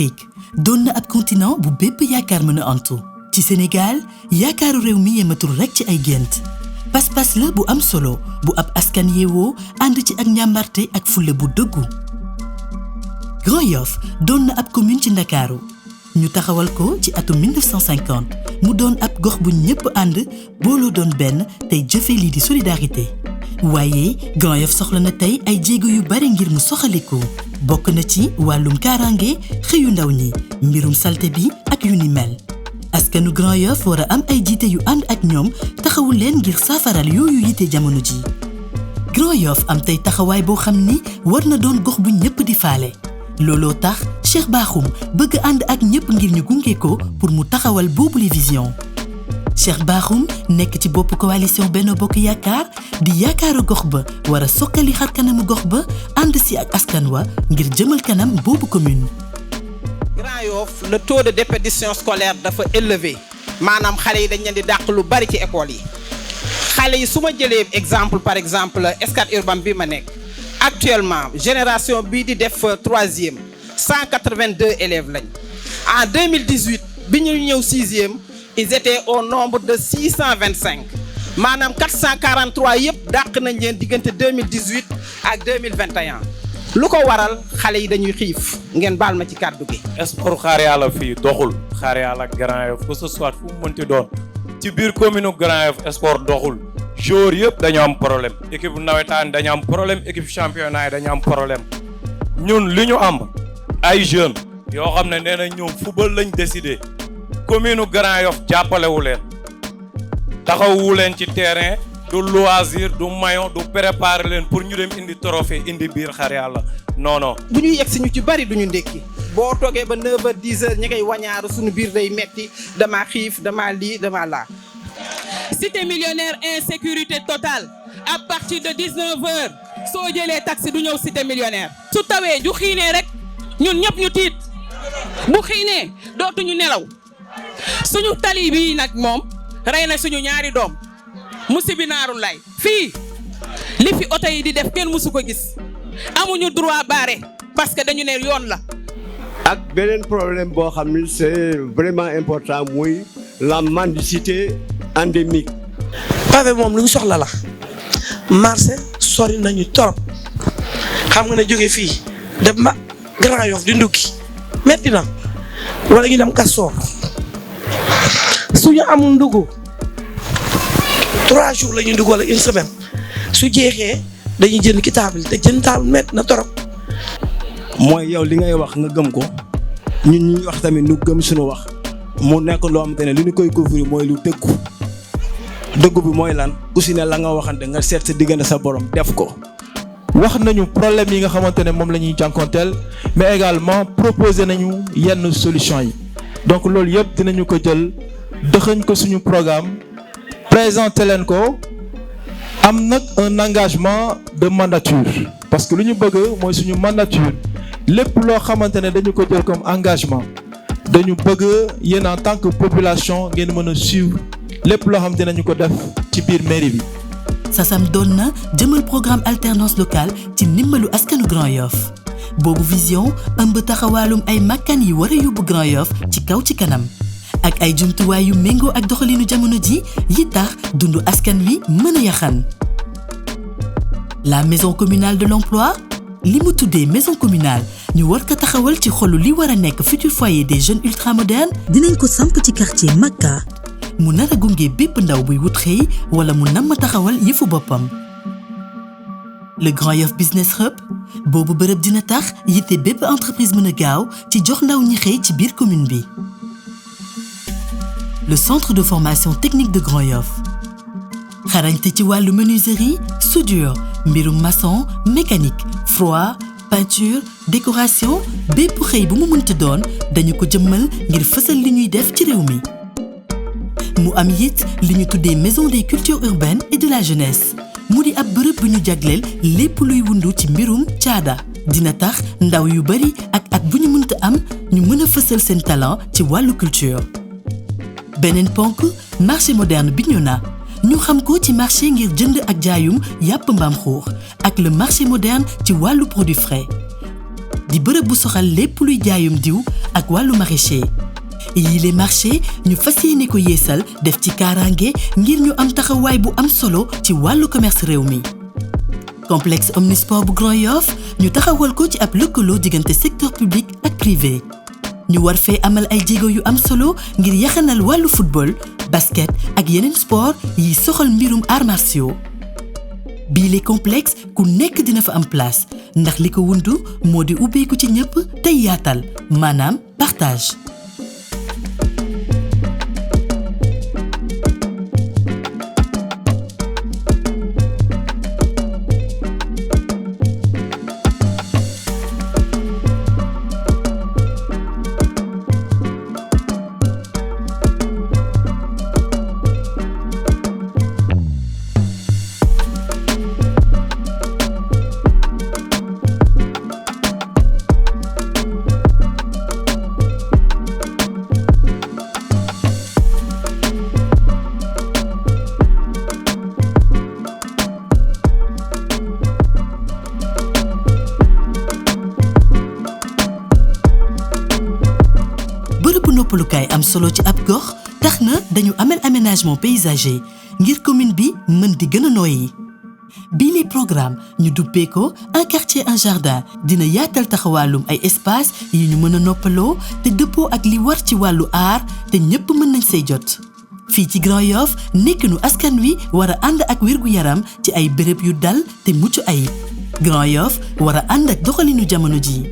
Afrique doon na ab continent bu bépp yaakaar mën a antu ci Sénégal yaakaaru réew mi yematul rekk ci ay gént pas-pas la bu am solo bu ab askan yeewoo ànd ci ak njàmbarte ak fulle bu dëggu Grand Yoff doon na ab commune ci Ndakaaru ñu taxawal ko ci atum 1950 mu doon ab gox bu ñëpp ànd booloo doon benn tey jëfe lii di solidarité waaye Grand Yoff soxla na tey ay jéego yu bari ngir mu soxaliko bokk na ci wàllum kaaraange xëyu ndaw ñi mbirum salte bi ak yu ni mel askanu Grand Yoff war a am ay jiite yu ànd ak ñoom taxawul leen ngir saafaral yooyu yitte jamono ji Grand Yoff am tey taxawaay boo xam ni war na doon gox bu ñëpp di faale looloo tax Cheikh Bakhoum bëgg ànd ak ñëpp ngir ñu gunge ko pour mu taxawal boobule vision Cheikh Bakhoum nekk ci bopp coalition Benno Bokk Yaakaar di yaakaaru gox ba war a sokkali xar kanamu gox ba ànd si ak askan wa ngir jëmal kanam boobu commune. Grand Yoff le taux de déperdition scolaire dafa élevé maanaam xale yi dañ leen di dàq lu bari ci école yi xale yi su ma jëlee exemple par exemple Scat Urbam bi ma nekk actuellement génération bii di def troisième 182 élèves lañ en 2018 bi ñu ñëw sixième ils étaient au nombre de 625 maanaam 443 yëpp dàq nañ leen diggante 2018 ak 2021 lu ko waral xale yi dañuy xiif ngeen baal ma ci kàddu gi. sport xaar yàlla fii doxul xaar yàlla Grand Yoff que ce soit fu mu mënti doon ci biir commune Grand Yoff sport doxul joueurs yëpp dañu am problème équipe nawetaan dañu am problème équipe championnat yi dañu am problème ñun li ñu am ay jeunes yoo xam ne nee na ñoom football lañ décidé commune Grand Yoff jàppalewu leen taxawu leen ci terrain du loisir du maillot du préparer leen pour ñu dem indi trophée indi biir xar yàlla non non. bu ñuy yegg si ñu ci bari duñu ndékki boo toogee ba 9h 10h ñi koy wañaaru suñu biir day metti damaa xiif damaa lii damaa laa. Cité millionnaire insécurité totale à partir de 19h soo jëlee taxi du ñëw cité millionnaire. su tawee ju xiinee rek ñun ñëpp ñu tiit bu xiinee dootuñu nelaw suñu tali bii nag moom rey na suñu ñaari doom musibi naaru lay fii li fi oto yi di def kenn musu ko gis amuñu droit barré parce que dañu ne yoon la. ak beneen problème boo xam ni c'est vraiment important muy la mendicité endémique. pavé moom lu ñu soxla la marché sori nañu torop xam nga ne jóge fii dem ba Grand Yoff di ndukki metti na wala ñu dem Castor suñu amul ndugu 3 jours la ñuy ndugg wala une semaine su jeexee dañuy jënd ki table te jënd table metti na torop. mooy yow li ngay wax nga gëm ko ñun ñuy wax tamit nu gëm suñu wax mu nekk loo xamante ne li ñu koy couvrir mooy lu dëggu bi mooy lan ku si ne la nga waxante nga seet sa diggante sa borom def ko. wax nañu problème yi nga xamante ne moom la ñuy jànkonteel mais également proposer nañu yenn solution yi donc loolu yëpp dinañu ko jël dëxëñ ko suñu programme présenter leen ko am nag un engagement de mandature parce que lu ñu bëgg mooy suñu mandature lépp loo xamante ne dañu ko jël comme engagement dañu bëgg yéen en tant que population ngeen mën a suivre lépp loo xam dinañu ko def ci biir mairie bi. Sasam doon na jëmal programme alternance locale ci ndimbalu askanu Grand Yoff boobu vision ëmb taxawaalum ay makkaan yi war a yóbbu Grand Yoff ci kaw ci kanam ak ay jumtuwaay yu méngoo ak doxalinu jamono ji yi tax dundu askan wi mën a yaxan. La maison communale de l'emploi li mu tuddee maison communale ñu war ko taxawal ci xolu li war a nekk futur foyer des jeunes ultramodernes dinañ ko samp ci quartier Makka mu nar a gunge bépp ndaw buy wut xëy wala mu namm taxawal yëfu boppam. Le Grand Yoff Business Hub boobu bërëb dina tax yitte bépp entreprise mën a gaaw ci jox ndaw ñi xëy ci biir commune bi. Le centre de formation technique de Grand Yoff xarañte ci wàllu menuiserie soudure mbirum maçon mécanique froid peinture décoration bépp xëy bu mu mënti doon dañu ko jëmmal ngir fësal li ñuy def ci réew mi. mu am it li ñu tuddee maison des cultures urbaines et de la jeunesse mu di ab bërëb bu ñu jagleel lépp luy wundu ci mbirum caada dina tax ndaw yu bari ak at bu ñu mënta am ñu mën a fësal seen talent ci wàllu culture. beneen ponk marché moderne Bignona ñu xam ko ci marché ngir jënd ak jaayum yàpp mbaam xuux ak le marché moderne ci wàllu produit frais di bërëb bu soxal lépp luy jaayum diw ak wàllu maraîcher yile marché ñu fas yéene ko yeesal def ci kaaraange ngir ñu am taxawaay bu am solo ci wàllu commerce réew mi. complexe omnisport bu Grand Yoff ñu taxawal ko ci ab lëkkaloo diggante secteur public ak privé ñu war fee amal ay jéego yu am solo ngir yaxanal wàllu football basket ak yeneen sport yi soxal mbirum arts martiaux bii les complexe ku nekk dina fa am place ndax li ko wundu moo di ubbeeku ci ñëpp tey yaatal maanaam partage. noppalukaay am solo ci ab gox tax na dañu amal aménagement paysager ngir commune bi mën di gën a nooyi bii les programme ñu duppee ko un quartier un jardin dina yaatal taxawàllum ay espace yi ñu mën a noppaloo te dëppoo ak li war ci wàllu aar te ñépp mën nañ say jot fii ci Grand Yoff nekkinu askan wi war a ànd ak wér-gu-yaram ci ay béréb yu dal te mucc ayib Grand Yoff war a ànd ak doxalinu jamono ji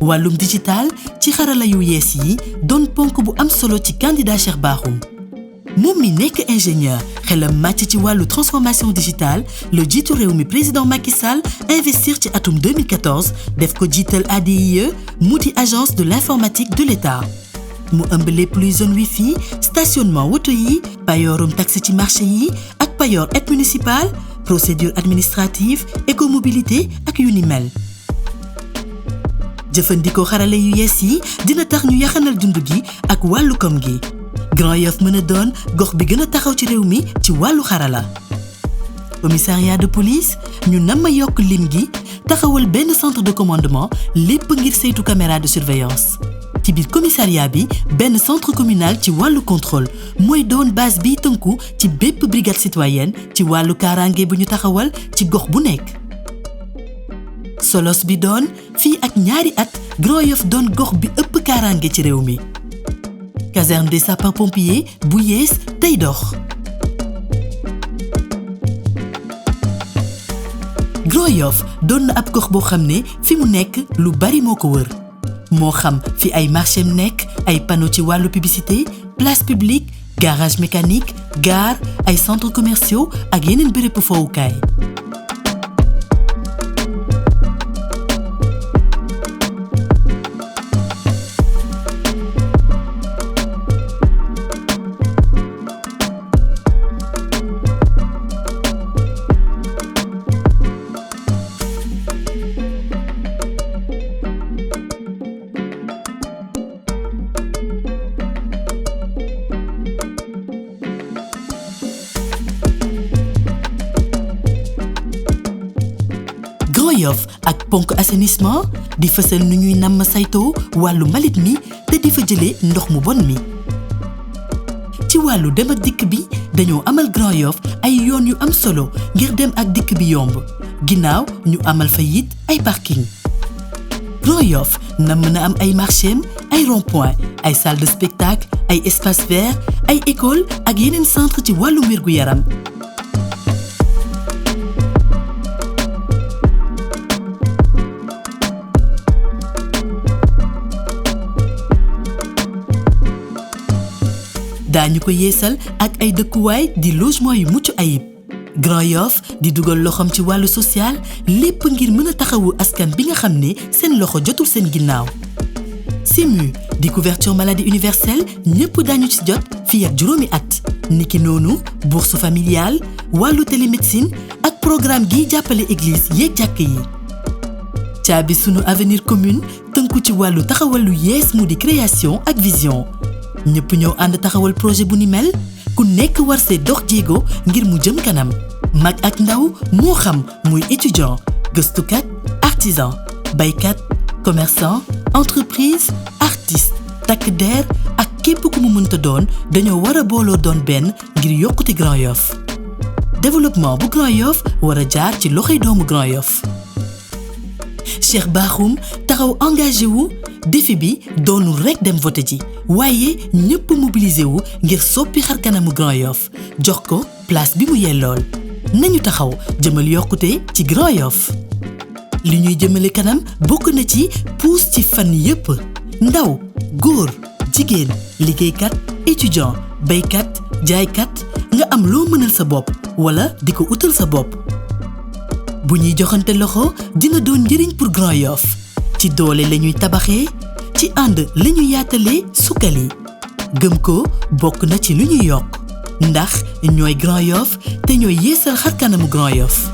wàllum digital ci xarala yu yees yi doon ponk bu am solo ci candidat Cheikh Bakhoum moom mi nekk ingénieur xelam màcc ci wàllu transformation digitale le jiitu réew mi président Macky Sall investir ci atum 2014 def ko jiital ADIE mu di agence de l'informatique de l'État mu ëmb lépp luy zone wifi stationnement woto yi payoorum taxe ci marché yi ak payoor aide municipale procédure administrative écomobilité ak yu ni mel jëfandikoo xarale yu yees yi dina tax ñu yaxanal dund gi ak wàllu koom gi Grand Yoff mën a doon gox bi gën a taxaw ci réew mi ci wàllu xarala commissariat de police ñu nama yokk lim gi taxawal benn centre de commandement lépp ngir saytu caméra de surveillance ci biir commissariat bi benn centre communal ci wàllu contrôle mooy doon base bi tënku ci bépp brigade citoyenne ci wàllu kaaraange bu ñu taxawal ci gox bu nekk solos bi doon fii ak ñaari at Grand Yoff doon gox bi ëpp kaaraange ci réew mi caserne des sapeurs-pompiers bu yees tey dox Grand Yoff doon na ab gox boo xam ne fi mu nekk lu bari moo ko wër moo xam fi ay marché nekk ay panneau ci wàllu publicité place publique garage mécanique gare ay centres commerciaux ak yeneen bérébu fowukaay Yoff ak ponk assainissement di fësal nu ñuy namm saytoo wàllu mbalit mi te di fa jëlee ndox mu bon mi ci wàllu dem ak dikk bi dañoo amal Grand Yoff ay yoon yu am solo ngir dem ak dikk bi yomb ginnaaw ñu amal fa it ay parking Grand Yoff namm na am ay marché ay rond-point ay salle de spectacle ay espace vert ay école ak yeneen centre ci wàllu wér-gu-yaram daañu ko yeesal ak ay dëkkuwaay di logement yu mucc ayib Grand Yoff di dugal loxoom ci wàllu social lépp ngir mën a taxawu askan bi nga xam ne seen loxo jotul seen ginnaaw SIMU di couverture maladie universelle ñépp daañu ci jot fii ak juróomi at niki noonu bourse familiale wàllu télémédecine ak programme gi jàppale église yeeg jàkk yi caabi sunu avenir commune tënku ci wàllu taxawal lu yees mu di création ak vision ñëpp ñëw ànd taxawal projet bu ni mel ku nekk war see dox jéego ngir mu jëm kanam mag ak ndaw moo xam muy étudiant gëstukat artisan baykat commerçant entreprise artiste takk der ak képp ku mu mënta doon dañoo war a booloo doon benn ngir yokkute Grand Yoff développement bu Grand Yoff war a jaar ci loxoy doomu Grand Yoff Cheikh Bakhoum taxaw engagé wu défi bi doonul rekk dem voté ji waaye ñëpp mobilisé wu ngir soppi xar kanamu Grand Yoff jox ko place bi mu yellool nañu taxaw jëmal yokkute ci Grand Yoff li ñuy jëmale kanam bokk na ci puus ci fan yépp ndaw góor jigéen liggéeykat étudiant baykat jaaykat nga am loo mënal sa bopp wala di ko utal sa bopp bu ñuy joxante loxo dina doon njëriñ pour Grand Yoff ci doole la ñuy tabaxee ci ànd la ñuy yaatalee sukkali gëm ko bokk na ci lu ñuy yokk ndax ñooy Grand Yoff te ñooy yeesal xar kanamu Grand Yoff